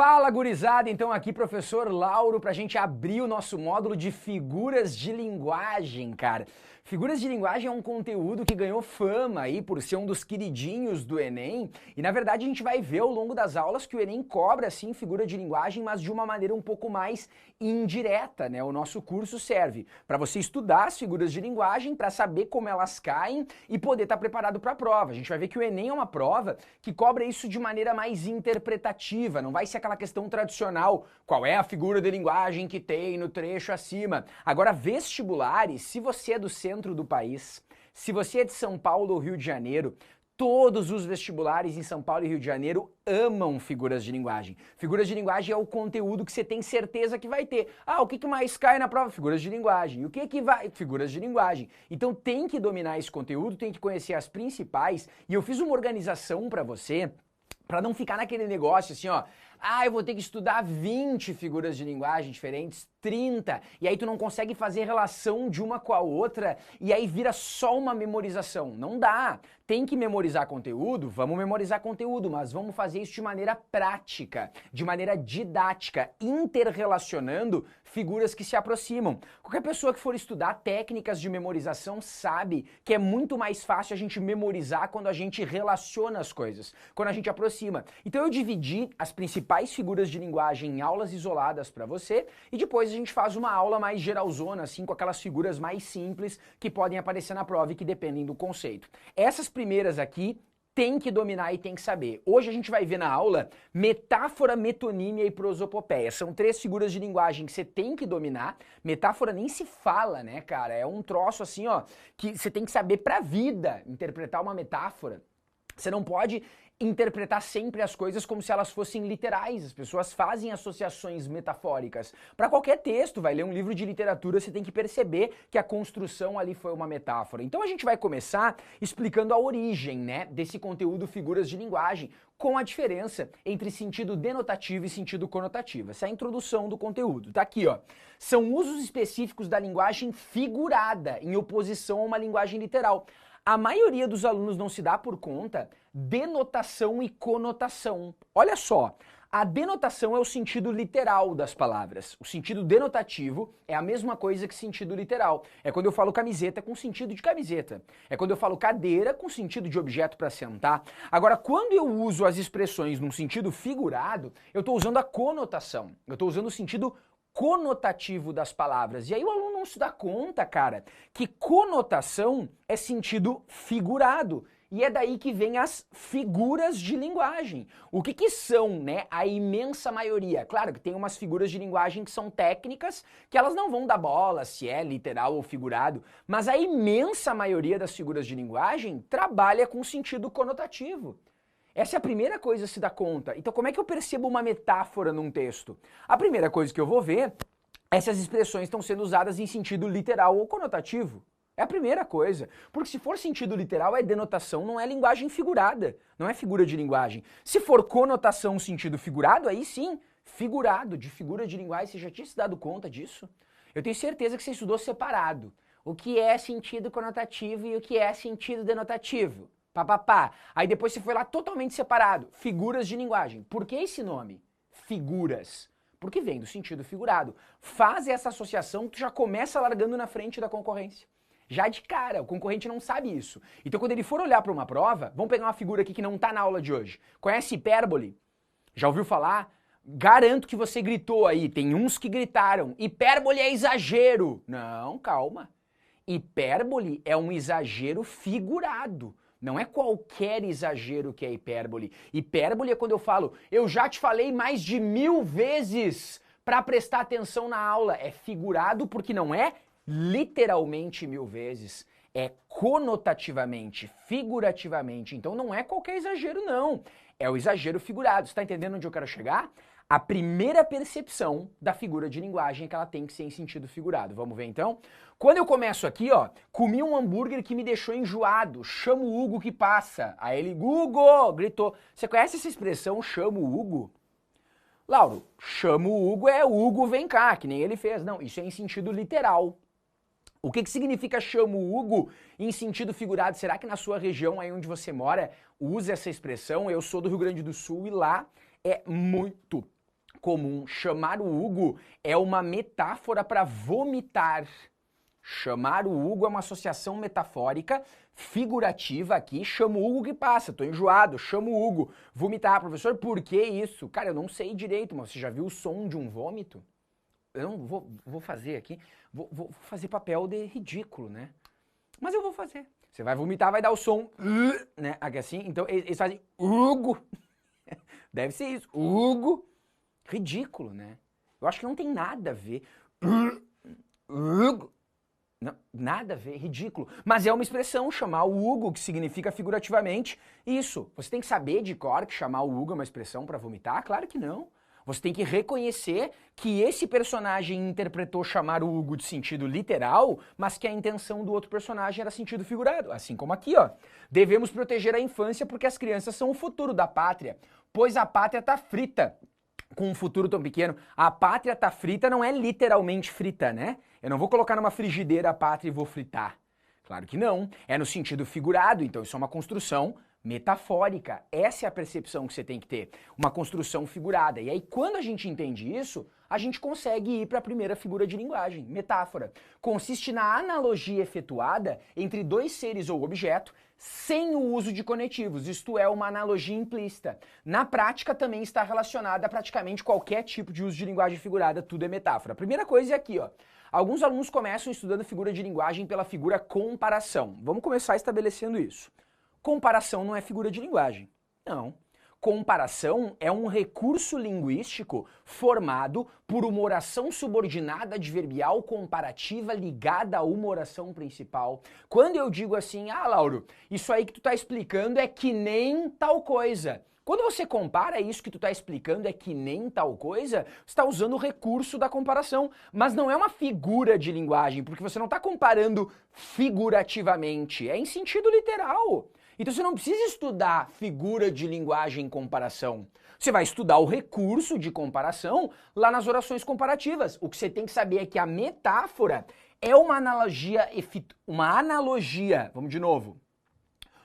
Fala, gurizada! Então aqui, professor Lauro, pra gente abrir o nosso módulo de figuras de linguagem, cara. Figuras de linguagem é um conteúdo que ganhou fama aí por ser um dos queridinhos do Enem, e na verdade a gente vai ver ao longo das aulas que o Enem cobra sim figura de linguagem, mas de uma maneira um pouco mais indireta, né? O nosso curso serve para você estudar as figuras de linguagem, para saber como elas caem e poder estar preparado para a prova. A gente vai ver que o Enem é uma prova que cobra isso de maneira mais interpretativa, não vai ser aquela questão tradicional, qual é a figura de linguagem que tem no trecho acima. Agora, vestibulares, se você é do centro do país, se você é de São Paulo ou Rio de Janeiro, todos os vestibulares em São Paulo e Rio de Janeiro amam figuras de linguagem. Figuras de linguagem é o conteúdo que você tem certeza que vai ter. Ah, o que mais cai na prova? Figuras de linguagem. E o que vai? Figuras de linguagem. Então tem que dominar esse conteúdo, tem que conhecer as principais, e eu fiz uma organização para você, para não ficar naquele negócio assim, ó, eu vou ter que estudar 20 figuras de linguagem diferentes, 30, e aí tu não consegue fazer relação de uma com a outra, e aí vira só uma memorização. Não dá. Tem que memorizar conteúdo? Vamos memorizar conteúdo, mas vamos fazer isso de maneira prática, de maneira didática, interrelacionando figuras que se aproximam. Qualquer pessoa que for estudar técnicas de memorização sabe que é muito mais fácil a gente memorizar quando a gente relaciona as coisas, quando a gente aproxima. Então eu dividi as principais figuras de linguagem em aulas isoladas para você, e depois a gente faz uma aula mais geralzona, assim, com aquelas figuras mais simples que podem aparecer na prova e que dependem do conceito. Essas primeiras aqui tem que dominar e tem que saber. Hoje a gente vai ver na aula metáfora, metonímia e prosopopeia. São 3 figuras de linguagem que você tem que dominar. Metáfora nem se fala, né, cara? É um troço assim, ó, que você tem que saber pra vida interpretar uma metáfora. Você não pode interpretar sempre as coisas como se elas fossem literais. As pessoas fazem associações metafóricas. Para qualquer texto, vai ler um livro de literatura, você tem que perceber que a construção ali foi uma metáfora. Então a gente vai começar explicando a origem, né, desse conteúdo figuras de linguagem, com a diferença entre sentido denotativo e sentido conotativo. Essa é a introdução do conteúdo. Tá aqui, ó. São usos específicos da linguagem figurada em oposição a uma linguagem literal. A maioria dos alunos não se dá por conta denotação e conotação. Olha só, a denotação é o sentido literal das palavras. O sentido denotativo é a mesma coisa que sentido literal. É quando eu falo camiseta com sentido de camiseta. É quando eu falo cadeira com sentido de objeto para sentar. Agora, quando eu uso as expressões num sentido figurado, eu estou usando a conotação. Eu estou usando o sentido conotativo das palavras. E aí o aluno não se dá conta, cara, que conotação é sentido figurado. E é daí que vem as figuras de linguagem. O que são, né, a imensa maioria? Claro que tem umas figuras de linguagem que são técnicas, que elas não vão dar bola se é literal ou figurado, mas a imensa maioria das figuras de linguagem trabalha com sentido conotativo. Essa é a primeira coisa a se dar conta. Então como é que eu percebo uma metáfora num texto? A primeira coisa que eu vou ver é se as expressões estão sendo usadas em sentido literal ou conotativo. É a primeira coisa. Porque se for sentido literal é denotação, não é linguagem figurada, não é figura de linguagem. Se for conotação sentido figurado, aí sim, figurado, de figura de linguagem. Você já tinha se dado conta disso? Eu tenho certeza que você estudou separado. O que é sentido conotativo e o que é sentido denotativo. Papapá. Aí depois você foi lá totalmente separado. Figuras de linguagem. Por que esse nome? Figuras. Porque vem do sentido figurado. Faz essa associação que tu já começa largando na frente da concorrência. Já de cara, o concorrente não sabe isso. Então quando ele for olhar para uma prova, vamos pegar uma figura aqui que não está na aula de hoje. Conhece hipérbole? Já ouviu falar? Garanto que você gritou aí. Tem uns que gritaram. Hipérbole é exagero. Não, calma. Hipérbole é um exagero figurado. Não é qualquer exagero que é hipérbole. Hipérbole é quando eu falo, eu já te falei mais de 1000 vezes para prestar atenção na aula. É figurado porque não é literalmente 1000 vezes. É conotativamente, figurativamente. Então não é qualquer exagero, não. É o exagero figurado. Você está entendendo onde eu quero chegar? A primeira percepção da figura de linguagem é que ela tem que ser em sentido figurado. Vamos ver então? Quando eu começo aqui, ó, comi um hambúrguer que me deixou enjoado, chamo o Hugo que passa. Aí ele, Hugo, gritou. Você conhece essa expressão, chamo o Hugo? Lauro, chamo o Hugo é Hugo vem cá, que nem ele fez. Não, isso é em sentido literal. O que significa chamo o Hugo em sentido figurado? Será que na sua região, aí onde você mora, usa essa expressão? Eu sou do Rio Grande do Sul e lá é muito comum. Chamar o Hugo é uma metáfora para vomitar. Chamar o Hugo é uma associação metafórica, figurativa aqui. Chamo o Hugo que passa, tô enjoado, chamo o Hugo. Vomitar, professor, por que isso? Cara, eu não sei direito, mas você já viu o som de um vômito? Eu não vou fazer aqui, vou fazer papel de ridículo, né? Mas eu vou fazer. Você vai vomitar, vai dar o som, né? Aqui assim, então eles fazem Hugo. Deve ser isso, Hugo. Ridículo, né? Eu acho que não tem nada a ver. Hugo. Não, nada a ver, ridículo. Mas é uma expressão, chamar o Hugo, que significa figurativamente isso. Você tem que saber de cor que chamar o Hugo é uma expressão para vomitar? Claro que não. Você tem que reconhecer que esse personagem interpretou chamar o Hugo de sentido literal, mas que a intenção do outro personagem era sentido figurado. Assim como aqui, ó. Devemos proteger a infância porque as crianças são o futuro da pátria, pois a pátria tá frita. Com um futuro tão pequeno, a pátria tá frita não é literalmente frita, né? Eu não vou colocar numa frigideira a pátria e vou fritar. Claro que não. É no sentido figurado, então isso é uma construção metafórica. Essa é a percepção que você tem que ter. Uma construção figurada. E aí, quando a gente entende isso, a gente consegue ir para a primeira figura de linguagem, metáfora. Consiste na analogia efetuada entre dois seres ou objeto sem o uso de conectivos, isto é, uma analogia implícita. Na prática também está relacionada a praticamente qualquer tipo de uso de linguagem figurada, tudo é metáfora. A primeira coisa é aqui, ó. Alguns alunos começam estudando figura de linguagem pela figura comparação. Vamos começar estabelecendo isso. Comparação não é figura de linguagem. Não. Comparação é um recurso linguístico formado por uma oração subordinada adverbial comparativa ligada a uma oração principal. Quando eu digo assim, Lauro, isso aí que tu tá explicando é que nem tal coisa. Quando você compara isso que tu tá explicando é que nem tal coisa, você está usando o recurso da comparação, mas não é uma figura de linguagem, porque você não está comparando figurativamente, é em sentido literal. Então você não precisa estudar figura de linguagem em comparação. Você vai estudar o recurso de comparação lá nas orações comparativas. O que você tem que saber é que a metáfora é uma analogia, vamos de novo.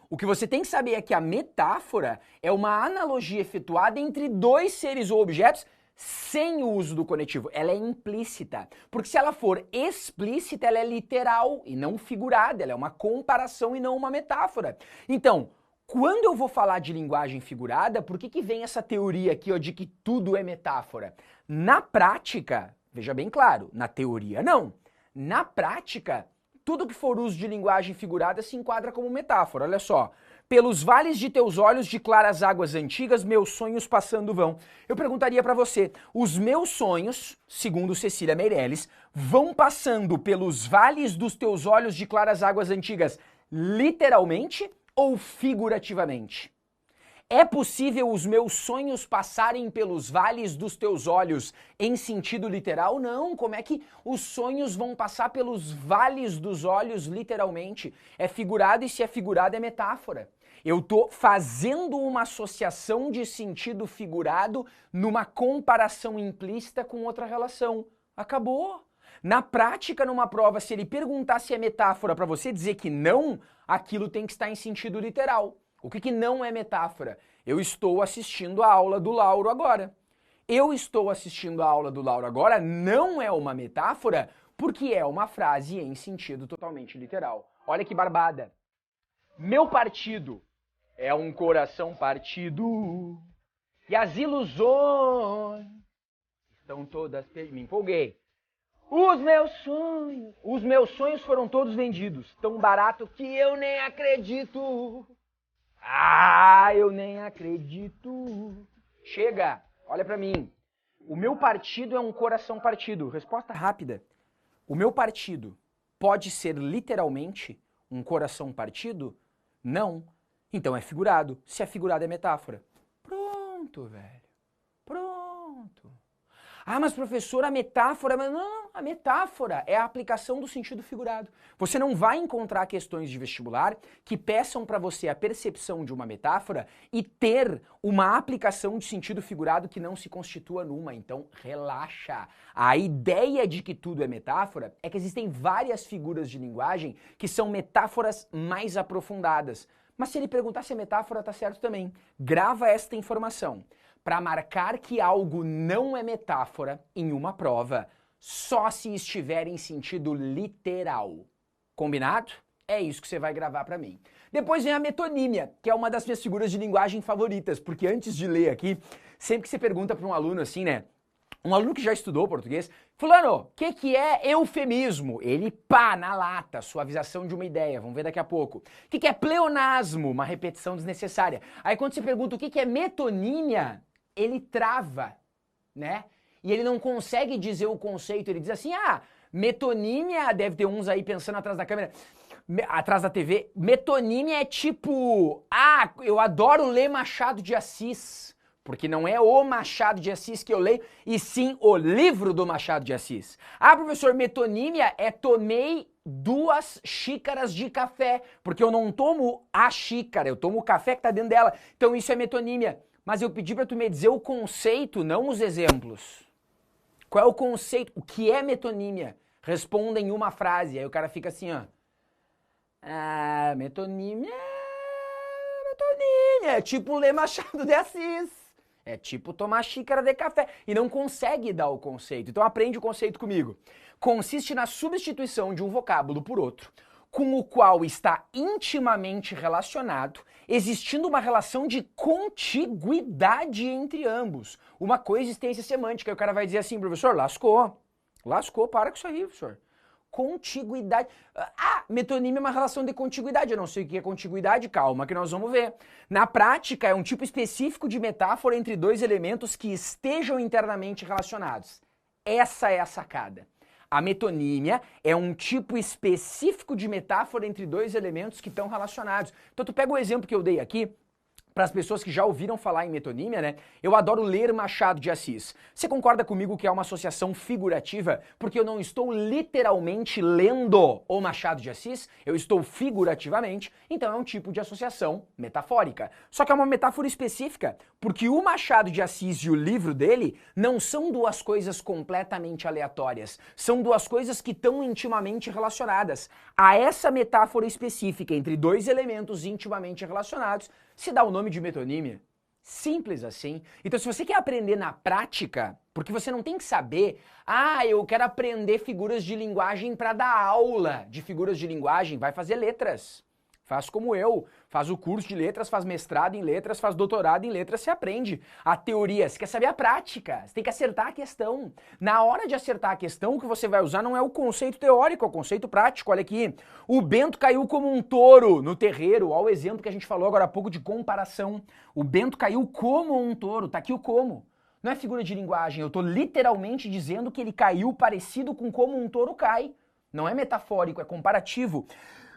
O que você tem que saber é que a metáfora é uma analogia efetuada entre dois seres ou objetos sem o uso do conectivo. Ela é implícita. Porque se ela for explícita, ela é literal e não figurada. Ela é uma comparação e não uma metáfora. Então, quando eu vou falar de linguagem figurada, por que vem essa teoria aqui, ó, de que tudo é metáfora? Na prática, veja bem claro, na teoria não. Na prática, tudo que for uso de linguagem figurada se enquadra como metáfora. Olha só. Pelos vales de teus olhos de claras águas antigas, meus sonhos passando vão. Eu perguntaria para você, os meus sonhos, segundo Cecília Meirelles, vão passando pelos vales dos teus olhos de claras águas antigas, literalmente ou figurativamente? É possível os meus sonhos passarem pelos vales dos teus olhos em sentido literal? Não. Como é que os sonhos vão passar pelos vales dos olhos literalmente? É figurado e se é figurado é metáfora. Eu tô fazendo uma associação de sentido figurado numa comparação implícita com outra relação. Acabou. Na prática, numa prova, se ele perguntar se é metáfora para você dizer que não, aquilo tem que estar em sentido literal. O que não é metáfora? Eu estou assistindo a aula do Lauro agora. Eu estou assistindo a aula do Lauro agora não é uma metáfora porque é uma frase em sentido totalmente literal. Olha que barbada. Meu partido é um coração partido e as ilusões estão todas perdidas. Me empolguei. Os meus sonhos foram todos vendidos, tão barato que eu nem acredito. Eu nem acredito. Chega, olha pra mim. O meu partido é um coração partido. Resposta rápida. O meu partido pode ser literalmente um coração partido? Não. Então é figurado. Se é figurado é metáfora. Pronto, velho. Pronto. Mas professor, a metáfora... Não, a metáfora é a aplicação do sentido figurado. Você não vai encontrar questões de vestibular que peçam para você a percepção de uma metáfora e ter uma aplicação de sentido figurado que não se constitua numa. Então, relaxa. A ideia de que tudo é metáfora é que existem várias figuras de linguagem que são metáforas mais aprofundadas. Mas se ele perguntar se é metáfora, tá certo também. Grava esta informação. para marcar que algo não é metáfora em uma prova só se estiver em sentido literal. Combinado? É isso que você vai gravar para mim. Depois vem a metonímia, que é uma das minhas figuras de linguagem favoritas, porque antes de ler aqui, sempre que você pergunta para um aluno assim, né? Um aluno que já estudou português, fulano, o que é eufemismo? Ele, pá, na lata, suavização de uma ideia, vamos ver daqui a pouco. O que é pleonasmo? Uma repetição desnecessária. Aí quando você pergunta o que é metonímia, ele trava, né? E ele não consegue dizer o conceito, ele diz assim, metonímia, deve ter uns aí pensando atrás da câmera, atrás da TV, metonímia é tipo, eu adoro ler Machado de Assis. Porque não é o Machado de Assis que eu leio, e sim o livro do Machado de Assis. Professor, metonímia é tomei 2 xícaras de café, porque eu não tomo a xícara, eu tomo o café que tá dentro dela. Então isso é metonímia. Mas eu pedi para tu me dizer o conceito, não os exemplos. Qual é o conceito? O que é metonímia? Responda em uma frase. Aí o cara fica assim, ó. Metonímia é tipo ler Machado de Assis. É tipo tomar xícara de café e não consegue dar o conceito. Então aprende o conceito comigo. Consiste na substituição de um vocábulo por outro, com o qual está intimamente relacionado, existindo uma relação de contiguidade entre ambos. Uma coexistência semântica. E o cara vai dizer assim, professor, lascou. Lascou, para com isso aí, professor. Contiguidade. Metonímia é uma relação de contiguidade. Eu não sei o que é contiguidade, calma que nós vamos ver. Na prática, é um tipo específico de metáfora entre 2 elementos que estejam internamente relacionados. Essa é a sacada. A metonímia é um tipo específico de metáfora entre 2 elementos que estão relacionados. Então tu pega o exemplo que eu dei aqui, para as pessoas que já ouviram falar em metonímia, né? Eu adoro ler Machado de Assis. Você concorda comigo que é uma associação figurativa? Porque eu não estou literalmente lendo o Machado de Assis, eu estou figurativamente, então é um tipo de associação metafórica. Só que é uma metáfora específica, porque o Machado de Assis e o livro dele não são 2 coisas completamente aleatórias, são 2 coisas que estão intimamente relacionadas. A essa metáfora específica entre 2 elementos intimamente relacionados, se dá o nome de metonímia. Simples assim. Então, se você quer aprender na prática, porque você não tem que saber, eu quero aprender figuras de linguagem para dar aula de figuras de linguagem, vai fazer letras. Faz como eu, faz o curso de letras, faz mestrado em letras, faz doutorado em letras, você aprende a teoria, você quer saber a prática, você tem que acertar a questão. Na hora de acertar a questão, o que você vai usar não é o conceito teórico, é o conceito prático. Olha aqui, o Bento caiu como um touro no terreiro, olha o exemplo que a gente falou agora há pouco de comparação. O Bento caiu como um touro, tá aqui o como. Não é figura de linguagem, eu tô literalmente dizendo que ele caiu parecido com como um touro cai. Não é metafórico, é comparativo.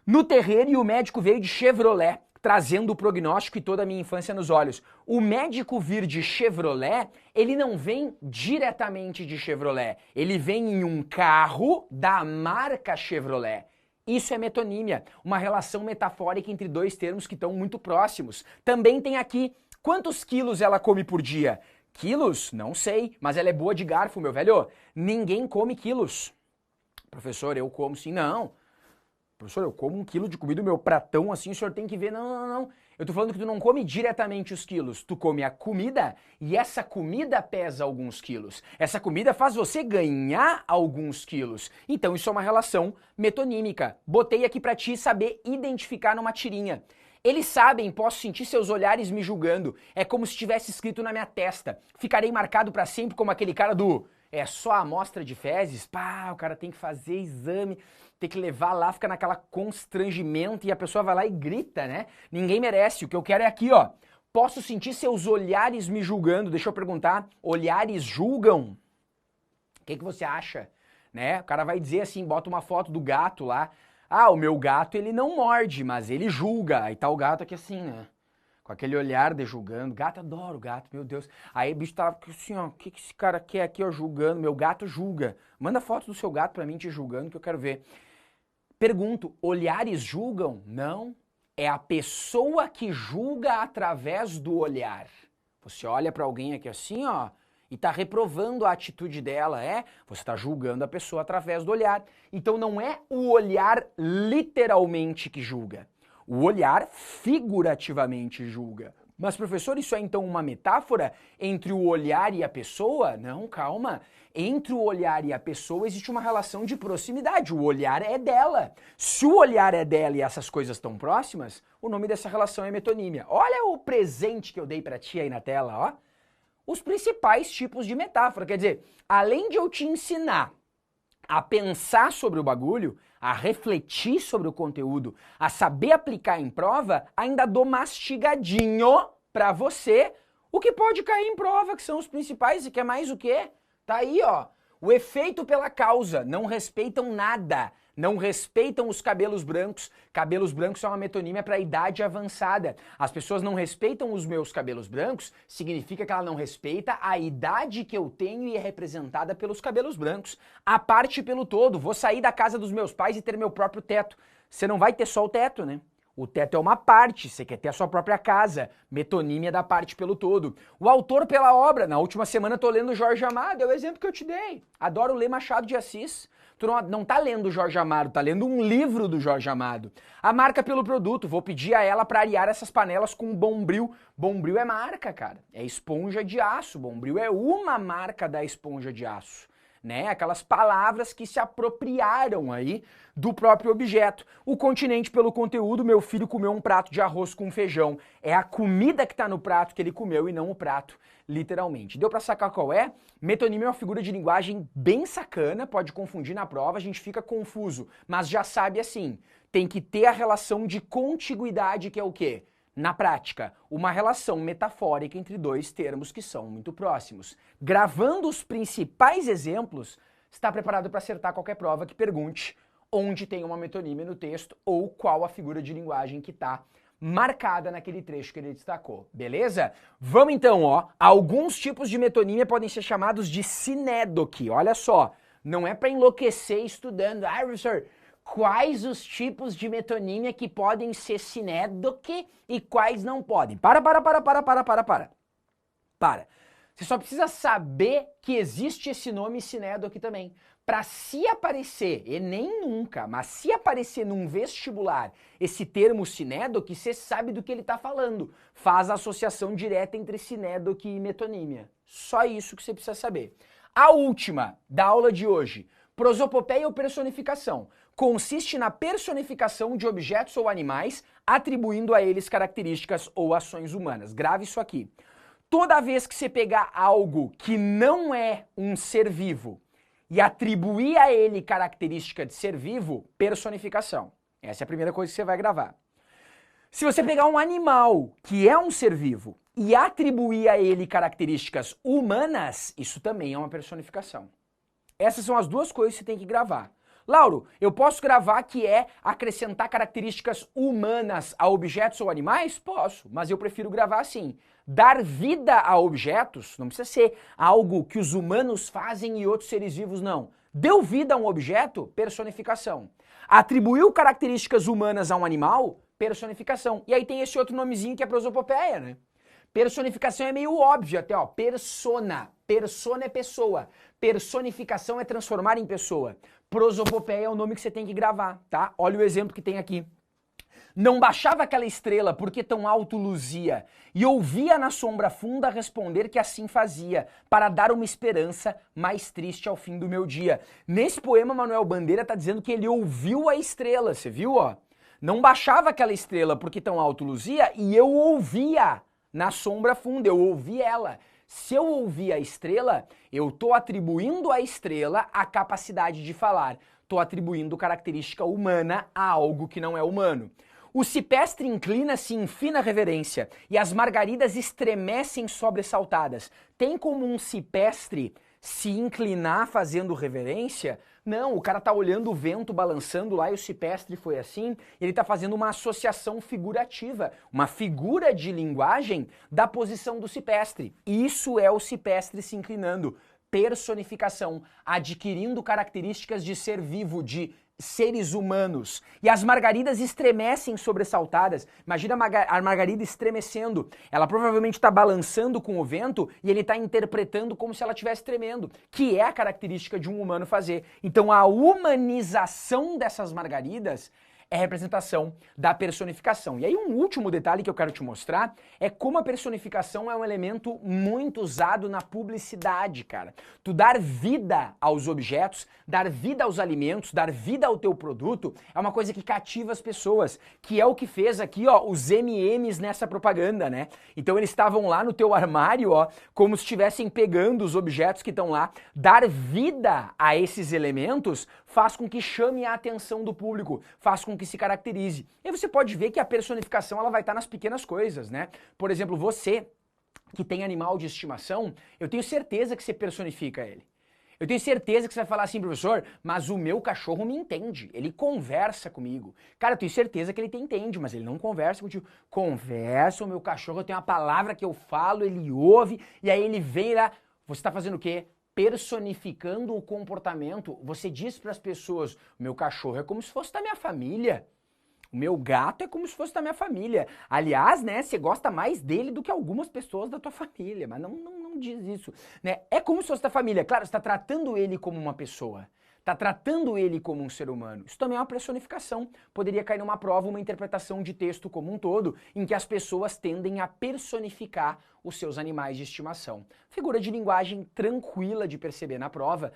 No terreiro, e o médico veio de Chevrolet, trazendo o prognóstico e toda a minha infância nos olhos. O médico vir de Chevrolet, ele não vem diretamente de Chevrolet, ele vem em um carro da marca Chevrolet. Isso é metonímia, uma relação metafórica entre 2 termos que estão muito próximos. Também tem aqui, quantos quilos ela come por dia? Quilos? Não sei, mas ela é boa de garfo, meu velho. Ninguém come quilos. Professor, eu como sim. Não. Professor, eu como 1 quilo de comida no meu pratão assim, o senhor tem que ver. Não. Eu tô falando que tu não come diretamente os quilos. Tu come a comida e essa comida pesa alguns quilos. Essa comida faz você ganhar alguns quilos. Então isso é uma relação metonímica. Botei aqui pra ti saber identificar numa tirinha. Eles sabem, posso sentir seus olhares me julgando. É como se tivesse escrito na minha testa. Ficarei marcado pra sempre como aquele cara do... É só a amostra de fezes? Pá, o cara tem que fazer exame, tem que levar lá, fica naquela constrangimento e a pessoa vai lá e grita, né? Ninguém merece. O que eu quero é aqui, ó. Posso sentir seus olhares me julgando. Deixa eu perguntar, olhares julgam? O que você acha? Né? O cara vai dizer assim, bota uma foto do gato lá. O meu gato ele não morde, mas ele julga. Aí tá o gato aqui assim, né? Com aquele olhar de julgando. Gato, adoro gato, meu Deus. Aí o bicho tava assim, ó, o que esse cara quer aqui, ó, julgando? Meu gato julga. Manda foto do seu gato pra mim te julgando que eu quero ver. Pergunto, olhares julgam? Não. É a pessoa que julga através do olhar. Você olha pra alguém aqui assim, ó, e tá reprovando a atitude dela, você tá julgando a pessoa através do olhar. Então não é o olhar literalmente que julga. O olhar figurativamente julga. Mas, professor, isso é então uma metáfora entre o olhar e a pessoa? Não, calma. Entre o olhar e a pessoa existe uma relação de proximidade. O olhar é dela. Se o olhar é dela e essas coisas estão próximas, o nome dessa relação é metonímia. Olha o presente que eu dei pra ti aí na tela, ó. Os principais tipos de metáfora. Quer dizer, além de eu te ensinar a pensar sobre o bagulho, a refletir sobre o conteúdo, a saber aplicar em prova, ainda dou mastigadinho pra você o que pode cair em prova, que são os principais, e que é mais o quê? Tá aí, ó. O efeito pela causa. Não respeitam nada. Não respeitam os cabelos brancos. Cabelos brancos é uma metonímia para idade avançada. As pessoas não respeitam os meus cabelos brancos, significa que ela não respeita a idade que eu tenho e é representada pelos cabelos brancos. A parte pelo todo. Vou sair da casa dos meus pais e ter meu próprio teto. Você não vai ter só o teto, né? O teto é uma parte, você quer ter a sua própria casa. Metonímia da parte pelo todo. O autor pela obra. Na última semana eu tô lendo Jorge Amado, é o exemplo que eu te dei. Adoro ler Machado de Assis. Tu não tá lendo Jorge Amado, tá lendo um livro do Jorge Amado. A marca pelo produto, vou pedir a ela para arear essas panelas com Bombril. Bombril é marca, cara. É esponja de aço. Bombril é uma marca da esponja de aço. Né? Aquelas palavras que se apropriaram aí do próprio objeto. O continente pelo conteúdo, meu filho comeu um prato de arroz com feijão. É a comida que tá no prato que ele comeu e não o prato, literalmente. Deu pra sacar qual é? Metonímia é uma figura de linguagem bem sacana, pode confundir na prova, a gente fica confuso, mas já sabe assim, tem que ter a relação de contiguidade, que é o quê? Na prática, uma relação metafórica entre dois termos que são muito próximos. Gravando os principais exemplos, está preparado para acertar qualquer prova que pergunte onde tem uma metonímia no texto ou qual a figura de linguagem que está marcada naquele trecho que ele destacou, beleza? Vamos então, ó. Alguns tipos de metonímia podem ser chamados de sinédoque. Olha só, não é para enlouquecer estudando. Ah, professor, quais os tipos de metonímia que podem ser sinédoque e quais não podem? Para. Você só precisa saber que existe esse nome sinédoque também. Para se aparecer, e nem nunca, mas se aparecer num vestibular esse termo sinédoque, você sabe do que ele está falando. Faz a associação direta entre sinédoque e metonímia. Só isso que você precisa saber. A última da aula de hoje, prosopopeia ou personificação. Consiste na personificação de objetos ou animais, atribuindo a eles características ou ações humanas. Grave isso aqui. Toda vez que você pegar algo que não é um ser vivo e atribuir a ele característica de ser vivo, personificação. Essa é a primeira coisa que você vai gravar. Se você pegar um animal que é um ser vivo e atribuir a ele características humanas, isso também é uma personificação. Essas são as duas coisas que você tem que gravar. Lauro, eu posso gravar que é acrescentar características humanas a objetos ou animais? Posso, mas eu prefiro gravar assim. Dar vida a objetos não precisa ser algo que os humanos fazem e outros seres vivos não. Deu vida a um objeto? Personificação. Atribuiu características humanas a um animal? Personificação. E aí tem esse outro nomezinho que é prosopopeia, né? Personificação é meio óbvio até, ó. Persona. Persona é pessoa. Personificação é transformar em pessoa. Prosopopeia é o nome que você tem que gravar, tá? Olha o exemplo que tem aqui. Não baixava aquela estrela porque tão alto luzia, e ouvia na sombra funda responder que assim fazia, para dar uma esperança mais triste ao fim do meu dia. Nesse poema, Manuel Bandeira está dizendo que ele ouviu a estrela, você viu, ó? Não baixava aquela estrela porque tão alto luzia, e eu ouvia na sombra funda, eu ouvi ela. Se eu ouvir a estrela, eu estou atribuindo à estrela a capacidade de falar. Estou atribuindo característica humana a algo que não é humano. O cipestre inclina-se em fina reverência e as margaridas estremecem sobressaltadas. Tem como um cipestre se inclinar fazendo reverência? Não, o cara tá olhando o vento balançando lá e o cipestre foi assim. Ele tá fazendo uma associação figurativa, uma figura de linguagem da posição do cipestre. Isso é o cipestre se inclinando. Personificação, adquirindo características de ser vivo, de seres humanos. E as margaridas estremecem sobressaltadas. Imagina a margarida estremecendo. Ela provavelmente está balançando com o vento e ele está interpretando como se ela estivesse tremendo, que é a característica de um humano fazer. Então a humanização dessas margaridas é a representação da personificação. E aí um último detalhe que eu quero te mostrar é como a personificação é um elemento muito usado na publicidade, cara. Tu dar vida aos objetos, dar vida aos alimentos, dar vida ao teu produto é uma coisa que cativa as pessoas, que é o que fez aqui, ó, os M&M's nessa propaganda, né? Então eles estavam lá no teu armário, ó, como se estivessem pegando os objetos que estão lá. Dar vida a esses elementos faz com que chame a atenção do público, faz com que se caracterize. E aí você pode ver que a personificação ela vai estar nas pequenas coisas, né? Por exemplo, você que tem animal de estimação, eu tenho certeza que você personifica ele. Eu tenho certeza que você vai falar assim, professor, mas o meu cachorro me entende, ele conversa comigo. Cara, eu tenho certeza que ele te entende, mas ele não conversa contigo. Conversa, o meu cachorro tem uma palavra que eu falo, ele ouve, e aí ele vem lá. Você está fazendo o quê? Personificando o comportamento. Você diz para as pessoas, o meu cachorro é como se fosse da minha família. O meu gato é como se fosse da minha família. Aliás, né, você gosta mais dele do que algumas pessoas da tua família, mas não diz isso, né? É como se fosse da família. Claro, você está tratando ele como uma pessoa. Está tratando ele como um ser humano. Isso também é uma personificação. Poderia cair numa prova uma interpretação de texto como um todo, em que as pessoas tendem a personificar os seus animais de estimação. Figura de linguagem tranquila de perceber na prova,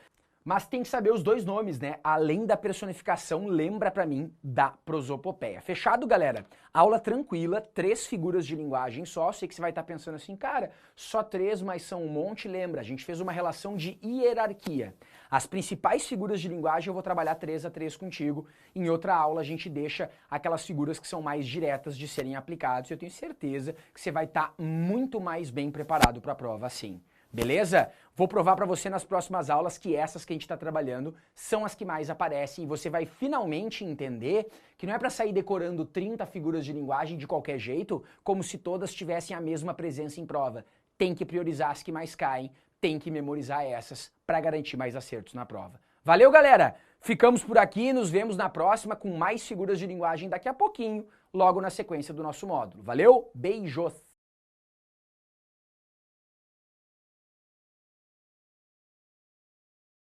mas tem que saber os dois nomes, né? Além da personificação, lembra pra mim da prosopopeia. Fechado, galera? Aula tranquila, 3 figuras de linguagem só. Sei que você vai estar pensando assim, cara, só 3, mas são um monte. Lembra, a gente fez uma relação de hierarquia. As principais figuras de linguagem eu vou trabalhar 3 a 3 contigo. Em outra aula a gente deixa aquelas figuras que são mais diretas de serem aplicadas. Eu tenho certeza que você vai estar muito mais bem preparado para a prova assim. Beleza? Vou provar para você nas próximas aulas que essas que a gente está trabalhando são as que mais aparecem e você vai finalmente entender que não é para sair decorando 30 figuras de linguagem de qualquer jeito, como se todas tivessem a mesma presença em prova. Tem que priorizar as que mais caem, tem que memorizar essas para garantir mais acertos na prova. Valeu, galera! Ficamos por aqui, nos vemos na próxima com mais figuras de linguagem daqui a pouquinho, logo na sequência do nosso módulo. Valeu, beijos!